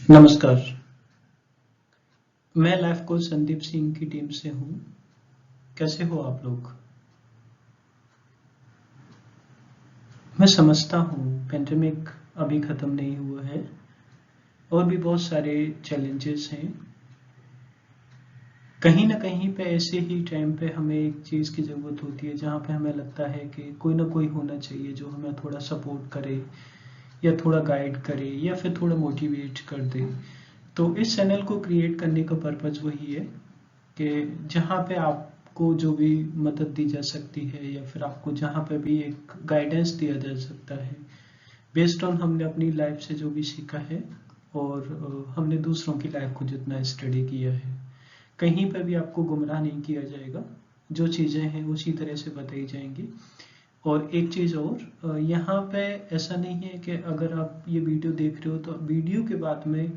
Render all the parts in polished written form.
नमस्कार। मैं life coach Sandeep Singh की टीम से हूँ। कैसे हो आप लोग? मैं समझता हूँ पेंडेमिक अभी ख़त्म नहीं हुआ है और भी बहुत सारे चैलेंजेस हैं। कहीं ना कहीं पे ऐसे ही टाइम पे हमें एक चीज़ की ज़रूरत होती है जहाँ पे हमें लगता है कि कोई ना कोई होना चाहिए जो हमें थोड़ा सपोर्ट करे या थोड़ा गाइड करे या फिर थोड़ा मोटिवेट कर दे। तो इस चैनल को क्रिएट करने का पर्पज़ वही है कि जहाँ पे आपको जो भी मदद दी जा सकती है या फिर आपको जहाँ पे भी एक गाइडेंस दिया जा सकता है बेस्ड ऑन हमने अपनी लाइफ से जो भी सीखा है और हमने दूसरों की लाइफ को जितना स्टडी किया है, कहीं पे भी आपको गुमराह नहीं किया जाएगा। जो चीज़ें हैं उसी तरह से बताई जाएंगी। और एक चीज़ और, यहाँ पे ऐसा नहीं है कि अगर आप ये वीडियो देख रहे हो तो वीडियो के बाद में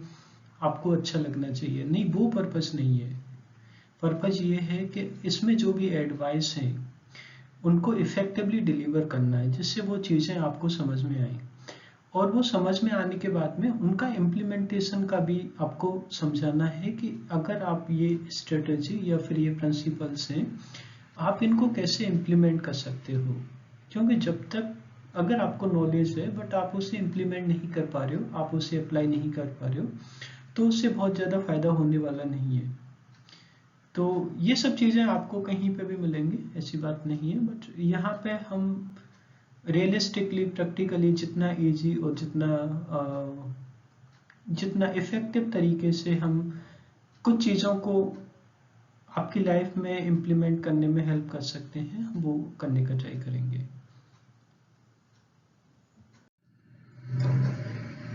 आपको अच्छा लगना चाहिए, नहीं, वो पर्पस नहीं है। पर्पज ये है कि इसमें जो भी एडवाइस हैं उनको इफेक्टिवली डिलीवर करना है जिससे वो चीज़ें आपको समझ में आए और वो समझ में आने के बाद में उनका इम्प्लीमेंटेशन का भी आपको समझाना है कि अगर आप ये स्ट्रेटजी या फिर ये प्रिंसिपल्स हैं आप इनको कैसे इम्प्लीमेंट कर सकते हो। क्योंकि जब तक अगर आपको नॉलेज है बट आप उसे इम्प्लीमेंट नहीं कर पा रहे हो, आप उसे अप्लाई नहीं कर पा रहे हो, तो उससे बहुत ज़्यादा फायदा होने वाला नहीं है। तो ये सब चीज़ें आपको कहीं पे भी मिलेंगी, ऐसी बात नहीं है। बट यहाँ पे हम रियलिस्टिकली प्रैक्टिकली जितना इजी और जितना इफेक्टिव तरीके से हम कुछ चीज़ों को आपकी लाइफ में इम्प्लीमेंट करने में हेल्प कर सकते हैं, हम वो करने का ट्राई करेंगे।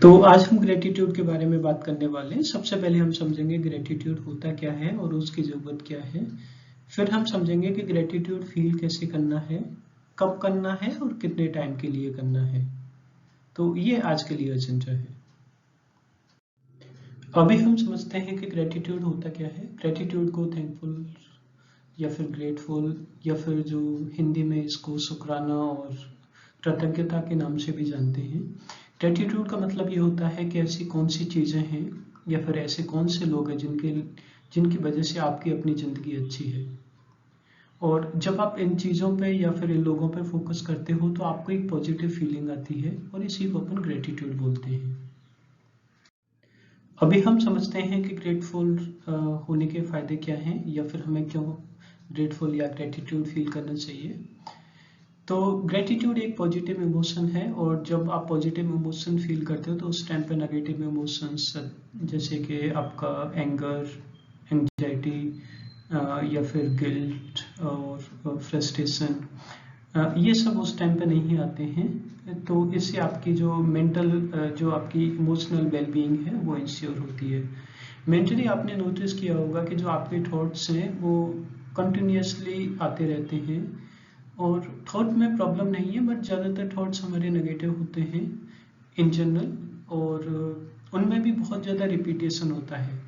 तो आज हम ग्रेटिट्यूड के बारे में बात करने वाले हैं। सबसे पहले हम समझेंगे ग्रेटिट्यूड होता क्या है और उसकी ज़रूरत क्या है। फिर हम समझेंगे कि ग्रेटिट्यूड फील कैसे करना है, कब करना है और कितने टाइम के लिए करना है। तो ये आज के लिए एजेंडा है। अभी हम समझते हैं कि ग्रेटिट्यूड होता क्या है। ग्रेटिट्यूड को थैंकफुल या फिर ग्रेटफुल या फिर जो हिंदी में इसको शुक्राना और कृतज्ञता के नाम से भी जानते हैं। ग्रेटिट्यूड का मतलब ये होता है कि ऐसी कौन सी चीज़ें हैं या फिर ऐसे कौन से लोग हैं जिनकी वजह से आपकी अपनी ज़िंदगी अच्छी है। और जब आप इन चीज़ों पे या फिर इन लोगों पे फोकस करते हो तो आपको एक पॉजिटिव फीलिंग आती है और इसी को अपन ग्रेटिट्यूड बोलते हैं। अभी हम समझते हैं कि ग्रेटफुल होने के फ़ायदे क्या हैं या फिर हमें क्यों ग्रेटफुल या ग्रेटिट्यूड फील करना चाहिए। तो ग्रेटिट्यूड एक पॉजिटिव इमोशन है और जब आप पॉजिटिव इमोशन फील करते हो तो उस टाइम पे नेगेटिव इमोशंस जैसे कि आपका एंगर, एंग्जाइटी या फिर गिल्ट और फ्रस्ट्रेशन, ये सब उस टाइम पे नहीं आते हैं। तो इससे आपकी जो मेंटल जो आपकी इमोशनल वेलबींग है वो इंश्योर होती है। मेंटली आपने नोटिस किया होगा कि जो आपके थॉट्स हैं वो कंटिन्यूसली आते रहते हैं और थॉट में प्रॉब्लम नहीं है बट ज़्यादातर थॉट्स हमारे नेगेटिव होते हैं इन जनरल। और उनमें भी बहुत ज़्यादा रिपीटेशन होता है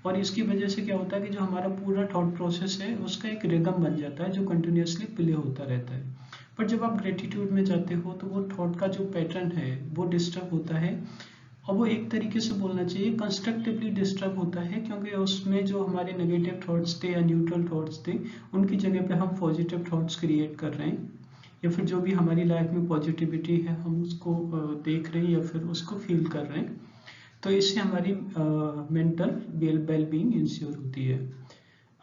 और इसकी वजह से क्या होता है कि जो हमारा पूरा थॉट प्रोसेस है उसका एक रिदम बन जाता है जो कंटिन्यूसली प्ले होता रहता है। पर जब आप ग्रेटिट्यूड में जाते हो तो वो थॉट का जो पैटर्न है वो डिस्टर्ब होता है और वो एक तरीके से बोलना चाहिए कंस्ट्रक्टिवली डिस्टर्ब होता है, क्योंकि उसमें जो हमारे नेगेटिव थॉट्स थे या न्यूट्रल थॉट्स थे उनकी जगह पे हम पॉजिटिव थॉट्स क्रिएट कर रहे हैं या फिर जो भी हमारी लाइफ में पॉजिटिविटी है हम उसको देख रहे हैं या फिर उसको फील कर रहे हैं। तो इससे हमारी मेंटल वेलबींग इंश्योर होती है।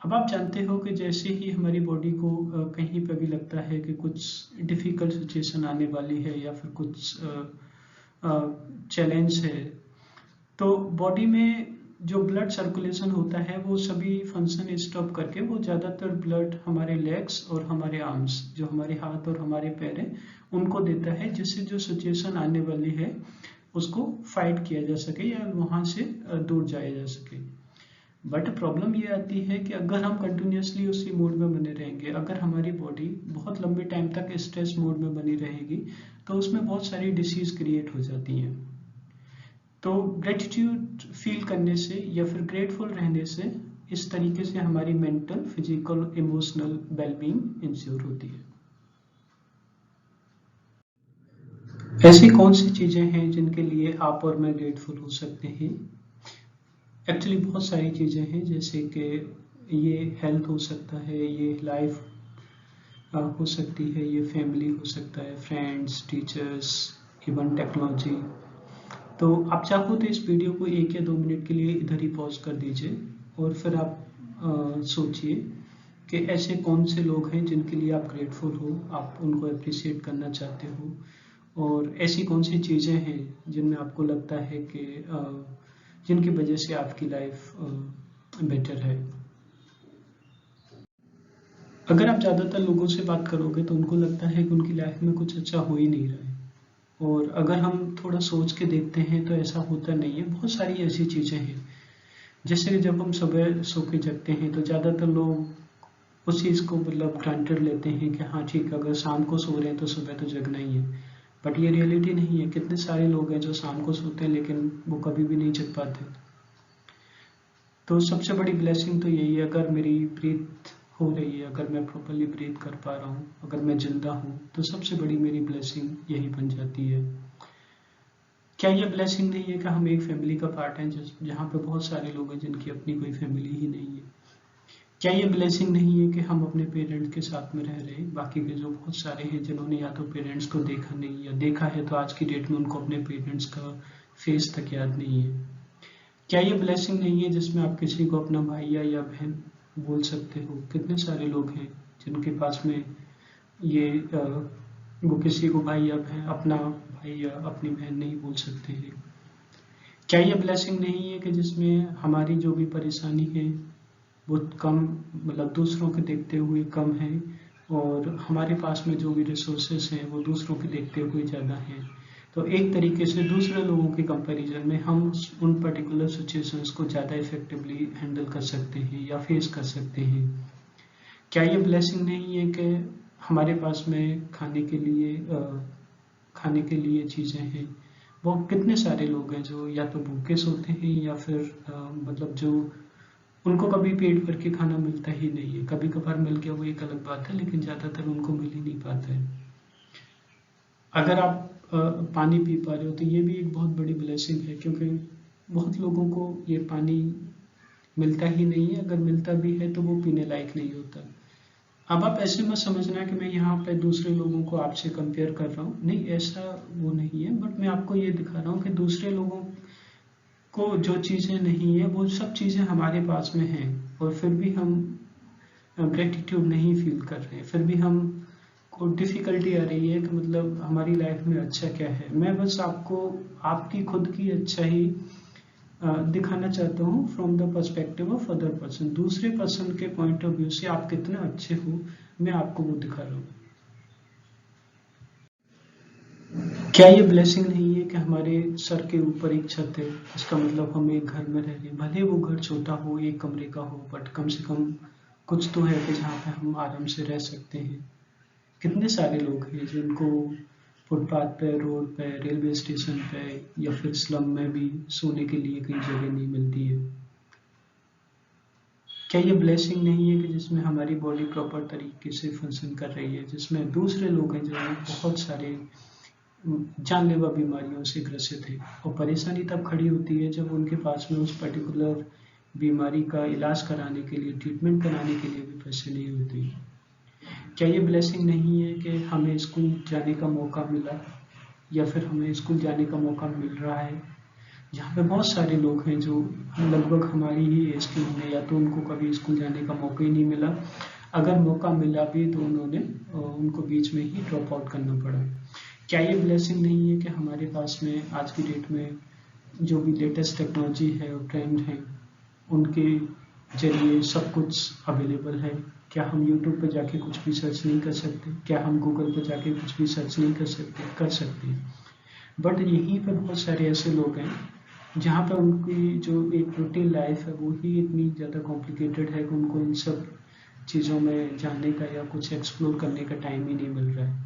अब आप जानते हो कि जैसे ही हमारी बॉडी को कहीं पर भी लगता है कि कुछ डिफ़िकल्ट सिचुएशन आने वाली है या फिर कुछ चैलेंज है, तो बॉडी में जो ब्लड सर्कुलेशन होता है वो सभी फंक्शन स्टॉप करके वो ज़्यादातर ब्लड हमारे लेग्स और हमारे आर्म्स, जो हमारे हाथ और हमारे पैर हैं, उनको देता है जिससे जो सिचुएशन आने वाली है उसको फाइट किया जा सके या वहाँ से दूर जाया जा सके। बट प्रॉब्लम ये आती है कि अगर हम कंटिन्यूसली उसी मोड में बने रहेंगे, अगर हमारी बॉडी बहुत लंबे टाइम तक स्ट्रेस मोड में बनी रहेगी तो उसमें बहुत सारी डिसीज क्रिएट हो जाती हैं। तो ग्रेटिट्यूड फील करने से या फिर ग्रेटफुल रहने से इस तरीके से हमारी mental, physical, emotional wellbeing ensure होती है। ऐसी कौन सी चीज़ें हैं जिनके लिए आप और मैं ग्रेटफुल हो सकते हैं? एक्चुअली बहुत सारी चीज़ें हैं, जैसे कि ये हेल्थ हो सकता है, ये लाइफ हो सकती है, ये फैमिली हो सकता है, फ्रेंड्स, टीचर्स, इवन टेक्नोलॉजी। तो आप चाहो तो इस वीडियो को 1 या 2 मिनट के लिए इधर ही पॉज कर दीजिए और फिर आप सोचिए कि ऐसे कौन से लोग हैं जिनके लिए आप ग्रेटफुल हो, आप उनको अप्रिशिएट करना चाहते हो, और ऐसी कौन सी चीज़ें हैं जिनमें आपको लगता है कि जिनकी वजह से आपकी लाइफ बेटर है। अगर आप ज़्यादातर लोगों से बात करोगे तो उनको लगता है कि उनकी लाइफ में कुछ अच्छा हो ही नहीं रहा है, और अगर हम थोड़ा सोच के देखते हैं तो ऐसा होता नहीं है। बहुत सारी ऐसी चीज़ें हैं, जैसे कि जब हम सुबह सो के जगते हैं तो ज़्यादातर लोग उस चीज़ को मतलब ग्रांटेड लेते हैं कि हाँ ठीक है, अगर शाम को सो रहे हैं तो सुबह तो जगना ही है, बट ये रियलिटी नहीं है। कितने सारे लोग हैं जो शाम को सोते हैं लेकिन वो कभी भी नहीं जग पाते। तो सबसे बड़ी ब्लेसिंग तो यही है, अगर मेरी ब्रीथ हो रही है, अगर मैं प्रॉपरली ब्रीथ कर पा रहा हूँ, अगर मैं जिंदा हूँ, तो सबसे बड़ी मेरी ब्लेसिंग यही बन जाती है। क्या ये ब्लेसिंग नहीं है कि हम एक फैमिली का पार्ट हैं जहाँ पे बहुत सारे लोग हैं जिनकी अपनी कोई फैमिली ही नहीं है? क्या ये ब्लेसिंग नहीं है कि हम अपने पेरेंट्स के साथ में रह रहे हैं? बाकी के जो बहुत सारे हैं जिन्होंने या तो पेरेंट्स को देखा नहीं, या देखा है तो आज की डेट में उनको अपने पेरेंट्स का फेस तक याद नहीं है। क्या ये ब्लेसिंग नहीं है जिसमें आप किसी को अपना भाई या बहन बोल सकते हो? कितने सारे लोग हैं जिनके पास में ये वो किसी को भाई या बहन, अपना भाई या अपनी बहन नहीं बोल सकते हैं। क्या ये ब्लेसिंग नहीं है कि जिसमें हमारी जो भी परेशानी है वो कम, मतलब दूसरों के देखते हुए कम है, और हमारे पास में जो भी रिसोर्सेस हैं वो दूसरों के देखते हुए ज़्यादा हैं। तो एक तरीके से दूसरे लोगों के कंपैरिजन में हम उन पर्टिकुलर सिचुएशंस को ज़्यादा इफेक्टिवली हैंडल कर सकते हैं या फेस कर सकते हैं। क्या ये ब्लेसिंग नहीं है कि हमारे पास में खाने के लिए चीज़ें हैं? वो कितने सारे लोग हैं जो या तो भूखे सोते हैं या फिर मतलब जो उनको कभी पेट भर के खाना मिलता ही नहीं है। कभी कभार मिल गया वो एक अलग बात है, लेकिन ज़्यादातर उनको मिल ही नहीं पाता है। अगर आप पानी पी पा रहे हो तो ये भी एक बहुत बड़ी ब्लेसिंग है, क्योंकि बहुत लोगों को ये पानी मिलता ही नहीं है। अगर मिलता भी है तो वो पीने लायक नहीं होता। अब आप ऐसे मत समझना कि मैं यहाँ पे दूसरे लोगों को आपसे कंपेयर कर रहा हूँ, नहीं, ऐसा वो नहीं है, बट मैं आपको ये दिखा रहा हूँ कि दूसरे लोगों को जो चीज़ें नहीं है वो सब चीज़ें हमारे पास में हैं, और फिर भी हम ग्रेटिट्यूड नहीं फील कर रहे हैं, फिर भी हम को डिफ़िकल्टी आ रही है कि मतलब हमारी लाइफ में अच्छा क्या है। मैं बस आपको आपकी खुद की अच्छाई दिखाना चाहता हूँ from the perspective of other person. दूसरे पर्सन के पॉइंट ऑफ व्यू से आप कितने अच्छे हो, मैं आपको वो दिखा रहा हूँ। क्या ये ब्लेसिंग नहीं है कि हमारे सर के ऊपर एक छत है? इसका मतलब हम एक घर में रह रहे हैं, भले वो घर छोटा हो, एक कमरे का हो, बट कम से कम कुछ तो है कि जहाँ पे हम आराम से रह सकते हैं। कितने सारे लोग हैं जिनको फुटपाथ पे, रोड पे, रेलवे स्टेशन पे या फिर स्लम में भी सोने के लिए कहीं जगह नहीं मिलती है। क्या ये ब्लेसिंग नहीं है कि जिसमें हमारी बॉडी प्रॉपर तरीके से फंक्शन कर रही है, जिसमें दूसरे लोग हैं जो बहुत सारे जानलेवा बीमारियों से ग्रसित है, और परेशानी तब खड़ी होती है जब उनके पास में उस पर्टिकुलर बीमारी का इलाज कराने के लिए, ट्रीटमेंट कराने के लिए भी पैसे नहीं होते। क्या ये ब्लेसिंग नहीं है कि हमें स्कूल जाने का मौका मिला, या फिर हमें स्कूल जाने का मौका मिल रहा है, जहाँ पे बहुत सारे लोग हैं जो लगभग हमारी ही एज के होंगे, या तो उनको कभी स्कूल जाने का मौका ही नहीं मिला, अगर मौका मिला भी तो उनको बीच में ही ड्रॉप आउट करना पड़ा। क्या ये ब्लेसिंग नहीं है कि हमारे पास में आज की डेट में जो भी लेटेस्ट टेक्नोलॉजी है और ट्रेंड है उनके जरिए सब कुछ अवेलेबल है? क्या हम यूट्यूब पर जाके कुछ भी सर्च नहीं कर सकते? क्या हम गूगल पर जाके कुछ भी सर्च नहीं कर सकते? कर सकते हैं, बट यहीं पर बहुत सारे ऐसे लोग हैं जहाँ पर उनकी जो एक रूटीन लाइफ है वो ही इतनी ज़्यादा कॉम्प्लिकेटेड है कि उनको इन सब चीज़ों में जाने का या कुछ एक्सप्लोर करने का टाइम ही नहीं मिल रहा है।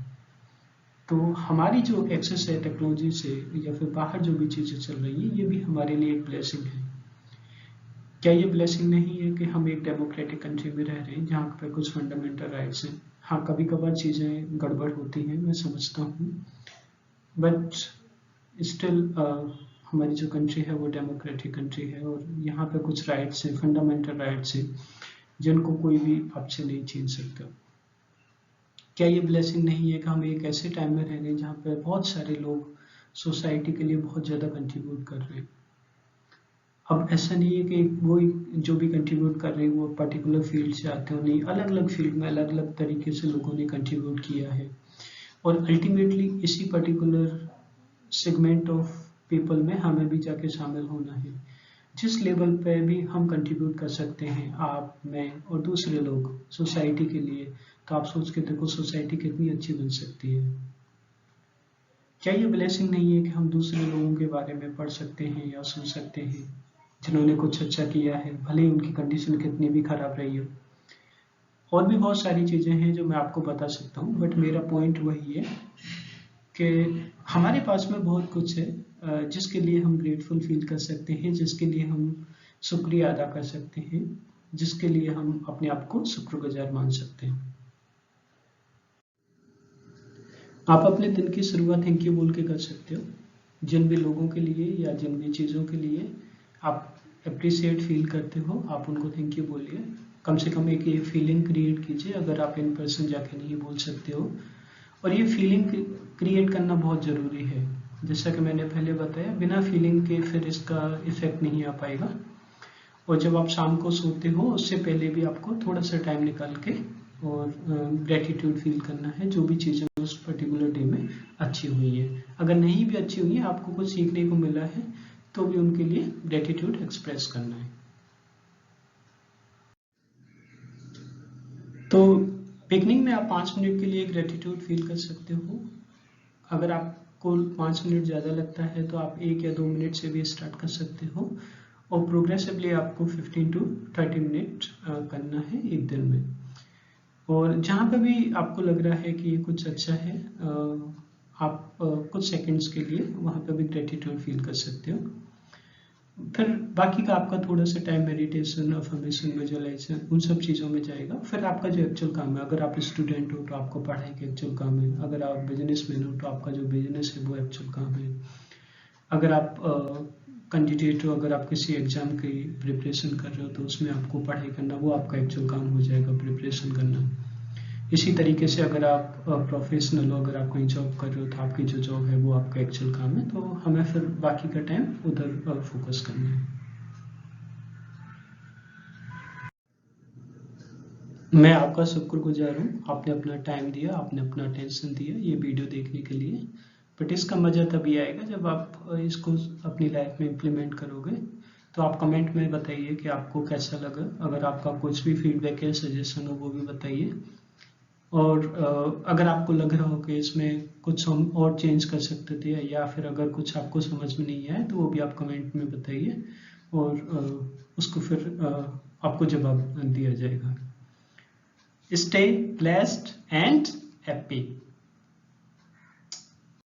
तो हमारी जो एक्सेस है टेक्नोलॉजी से, या फिर बाहर जो भी चीज़ें चल रही हैं, ये भी हमारे लिए एक ब्लेसिंग है। क्या ये ब्लेसिंग नहीं है कि हम एक डेमोक्रेटिक कंट्री में रह रहे हैं जहाँ पर कुछ फंडामेंटल राइट्स हैं? हाँ, कभी कभार चीज़ें गड़बड़ होती हैं, मैं समझता हूँ, बट स्टिल हमारी जो कंट्री है वो डेमोक्रेटिक कंट्री है और यहाँ पे कुछ राइट्स है, फंडामेंटल राइट्स है, जिनको कोई भी आपसे नहीं छीन सकता। क्या ये ब्लेसिंग नहीं है कि हम एक ऐसे टाइम में रह रहे हैं जहाँ पे बहुत सारे लोग सोसाइटी के लिए बहुत ज़्यादा कंट्रीब्यूट कर रहे हैं। अब ऐसा नहीं है कि वो जो भी कंट्रीब्यूट कर रहे हैं वो पर्टिकुलर फील्ड से आते हो, नहीं, अलग अलग फील्ड में अलग अलग तरीके से लोगों ने कंट्रीब्यूट किया है और अल्टीमेटली इसी पर्टिकुलर सेगमेंट ऑफ पीपल में हमें भी जाके शामिल होना है। जिस लेवल पे भी हम कंट्रीब्यूट कर सकते हैं, आप, मैं और दूसरे लोग सोसाइटी के लिए, तो आप सोच के देखो सोसाइटी कितनी अच्छी बन सकती है। क्या ये ब्लेसिंग नहीं है कि हम दूसरे लोगों के बारे में पढ़ सकते हैं या सुन सकते हैं जिन्होंने कुछ अच्छा किया है, भले ही उनकी कंडीशन कितनी भी खराब रही हो। और भी बहुत सारी चीज़ें हैं जो मैं आपको बता सकता हूँ, बट मेरा पॉइंट वही है कि हमारे पास में बहुत कुछ है जिसके लिए हम ग्रेटफुल फील कर सकते हैं, जिसके लिए हम शुक्रिया अदा कर सकते हैं, जिसके लिए हम अपने आप को शुक्रगुजार मान सकते हैं। आप अपने दिन की शुरुआत थैंक यू बोल के कर सकते हो। जिन भी लोगों के लिए या जिन भी चीज़ों के लिए आप अप्रिशिएट फील करते हो, आप उनको थैंक यू बोलिए। कम से कम एक ये फीलिंग क्रिएट कीजिए, अगर आप इन पर्सन जाके नहीं बोल सकते हो। और ये फीलिंग क्रिएट करना बहुत ज़रूरी है। जैसा कि मैंने पहले बताया, बिना फीलिंग के फिर इसका इफेक्ट नहीं आ पाएगा। और जब आप शाम को सोते हो उससे पहले भी आपको थोड़ा सा टाइम निकाल के और ग्रेटिट्यूड फील करना है, जो भी चीज़ें उस पर्टिकुलर डे में अच्छी हुई है। अगर नहीं भी अच्छी हुई है, आपको कुछ सीखने को मिला है, तो भी उनके लिए ग्रेटिट्यूड एक्सप्रेस करना है। तो बिगनिंग में आप 5 मिनट के लिए ग्रेटिट्यूड फील कर सकते हो। अगर आपको 5 मिनट ज़्यादा लगता है तो आप 1 या 2 मिनट से भी स्टार्ट कर सकते हो और प्रोग्रेसिवली आपको 15 to 30 मिनट करना है एक दिन में। और जहाँ पे भी आपको लग रहा है कि ये कुछ अच्छा है, आप कुछ सेकंड्स के लिए वहाँ पे भी ग्रेटिट्यूड फील कर सकते हो। फिर बाकी का आपका थोड़ा सा टाइम मेडिटेशन, अफर्मेशन, विजुअलाइजेशन, उन सब चीज़ों में जाएगा। फिर आपका जो एक्चुअल काम है, अगर आप स्टूडेंट हो तो आपको पढ़ाई के एक्चुअल काम है, अगर आप बिजनेसमैन हो तो आपका जो बिजनेस है वो एक्चुअल काम है, अगर आप कैंडिडेट हो, अगर आप किसी एग्जाम की प्रिपरेशन कर रहे हो तो उसमें आपको पढ़ाई करना, वो आपका एक्चुअल काम हो जाएगा, प्रिपरेशन करना। इसी तरीके से अगर आप प्रोफेशनल हो, अगर आप कहीं जॉब कर रहे हो तो आपकी जो जॉब है वो आपका एक्चुअल काम है, तो हमें फिर बाकी का टाइम उधर फोकस करना है। मैं आपका शुक्रगुजार हूँ, आपने अपना टाइम दिया, आपने अपना अटेंशन दिया ये वीडियो देखने के लिए। बट इसका मज़ा तभी आएगा जब आप इसको अपनी लाइफ में इम्प्लीमेंट करोगे। तो आप कमेंट में बताइए कि आपको कैसा लगा। अगर आपका कुछ भी फीडबैक है, सजेशन हो, वो भी बताइए। और अगर आपको लग रहा हो कि इसमें कुछ हम और चेंज कर सकते थे, या फिर अगर कुछ आपको समझ में नहीं आया, तो वो भी आप कमेंट में बताइए और उसको फिर आपको जवाब दिया जाएगा। Stay blessed and happy.